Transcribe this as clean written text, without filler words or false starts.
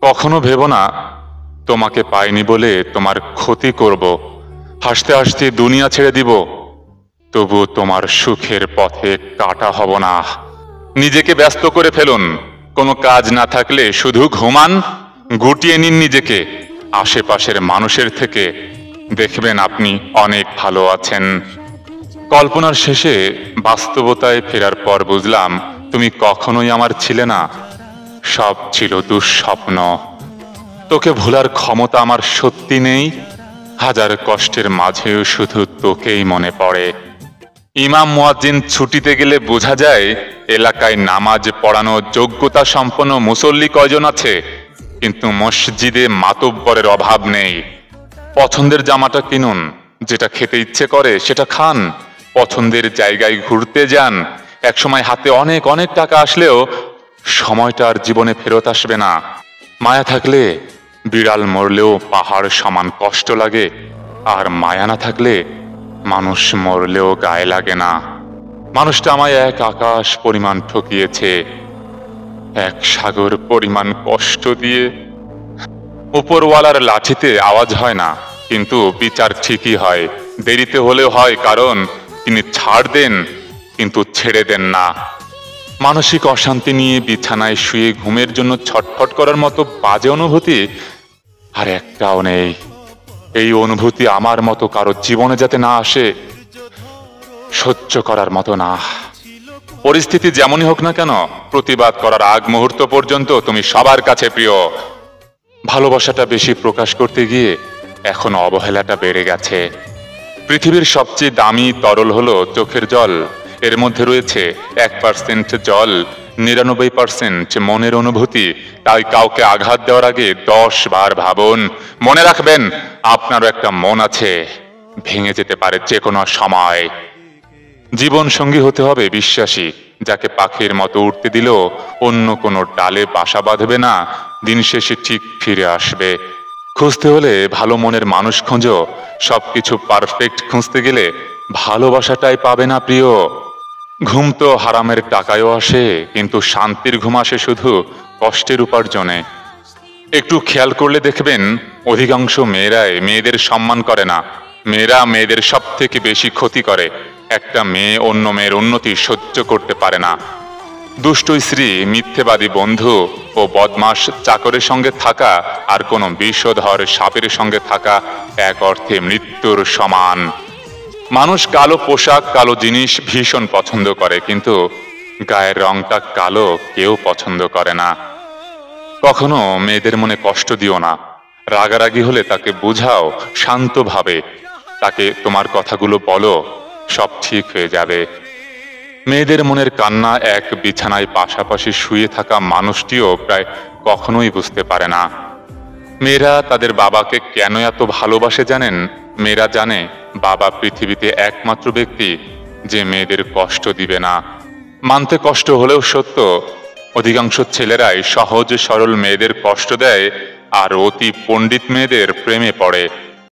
কখনো ভেবো না তোমাকে পাইনি বলে তোমার ক্ষতি করব, হাসতে হাসতে দুনিয়া ছেড়ে দিব, তবু তোমার সুখের পথে কাটা হব না। নিজেকে ব্যস্ত করে ফেলুন, কোনো কাজ না থাকলে শুধু ঘুমান, গুটিয়ে নিন নিজেকে আশেপাশের মানুষের থেকে, দেখবেন আপনি অনেক ভালো আছেন। কল্পনার শেষে বাস্তবতায় ফেরার পর বুঝলাম তুমি কখনোই আমার ছিলে না, সব ছিল দুঃস্বপ্ন। তোকে ভোলার ক্ষমতা আমার সত্যি নেই, হাজার কষ্টের মাঝেও শুধু তোকেই মনে পড়ে। ইমাম মুয়াজ্জিন ছুটিতে গেলে বোঝা যায় এলাকায় নামাজ পড়ানো যোগ্যতা সম্পন্ন মুসল্লি কয়জন আছে, কিন্তু মসজিদে মাতব্বরের অভাব নেই। পছন্দের জামাটা কিনুন, যেটা খেতে ইচ্ছে করে সেটা খান, পছন্দের জায়গায় ঘুরতে যান। একসময় হাতে অনেক অনেক টাকা আসলেও সময়টা আর জীবনে ফেরত আসবে না। মায়া থাকলে বিড়াল মরলেও পাহাড় সমান কষ্ট লাগে, আর মায়া না থাকলে মানুষ মরলেও গায়ে লাগে না। মানুষটা আমায় এক আকাশ পরিমাণ ঠকিয়েছে, এক সাগর পরিমাণ কষ্ট দিয়ে। উপরওয়ালার লাঠিতে আওয়াজ হয় না, কিন্তু বিচার ঠিকই হয়। দেরিতে হলেও হয়, কারণ তিনি ছাড় দেন কিন্তু ছেড়ে দেন না। মানসিক অশান্তি নিয়ে বিছানায় শুয়ে ঘুমের জন্য ছটফট করার মতো বাজে অনুভূতি আর একটাও নেই। এই অনুভূতি আমার মতো কারো জীবনে যাতে না আসে, সহ্য করার মতো না। পরিস্থিতি যেমনই হোক না কেন, প্রতিবাদ করার আগ মুহূর্ত পর্যন্ত তুমি সবার কাছে প্রিয়। ভালোবাসাটা বেশি প্রকাশ করতে গিয়ে এখন অবহেলাটা বেড়ে গেছে। পৃথিবীর সবচেয়ে দামি তরল হলো চোখের জল। এর মধ্যে রয়েছে 1% জল, 99% মনের অনুভূতি। তাই কাউকে আঘাত দেওয়ার আগে 10 বার ভাবুন। মনে রাখবেন, আপনারও একটা মন আছে, ভেঙে যেতে পারে যে কোনো সময়। জীবন সঙ্গী হতে হবে বিশ্বাসী, যাকে পাখির মতো উঠতে দিলেও অন্য কোনো ডালে বাসা বাঁধবে না, দিন শেষে ঠিক ফিরে আসবে। খুঁজতে হলে ভালো মনের মানুষ খোঁজো, সবকিছু পারফেক্ট খুঁজতে গেলে ভালোবাসাটাই পাবে না প্রিয়। ঘুম তো হারামের টাকায়ও আসে, কিন্তু শান্তির ঘুম আসে শুধু কষ্টের উপার্জনে। একটু খেয়াল করলে দেখবেন অধিকাংশ মেয়েরাই মেয়েদের সম্মান করে না। মেয়েরা মেয়েদের সব থেকে বেশি ক্ষতি করে। একটা মেয়ে অন্য মেয়ের উন্নতি সহ্য করতে পারে না। দুষ্ট স্ত্রী, মিথ্যেবাদী বন্ধু ও বদমাস চাকরের সঙ্গে থাকা আর কোনো বিষধর সাপের সঙ্গে থাকা এক অর্থে মৃত্যুর সমান। মানুষ কালো পোশাক, কালো জিনিস ভীষণ পছন্দ করে, কিন্তু গায়ের রংটা কালো কেউ পছন্দ করে না। কখনো মেয়েদের মনে কষ্ট দিও না। রাগারাগি হলে তাকে বুঝাও শান্তভাবে, তাকে তোমার কথাগুলো বলো, সব ঠিক হয়ে যাবে। মেয়েদের মনের কান্না এক বিছানায় পাশাপাশি শুয়ে থাকা মানুষটিও প্রায় কখনোই বুঝতে পারে না। মেয়েরা তাদের বাবাকে কেন এত ভালোবাসে জানেন? মেয়েরা জানে বাবা পৃথিবীতে একমাত্র ব্যক্তি যে মেয়েদের কষ্ট দিবে না। মানতে কষ্ট হলেও সত্য, অধিকাংশ ছেলেরাই সহজ সরল মেয়েদের কষ্ট দেয় আর অতি পণ্ডিত মেয়েদের প্রেমে পড়ে।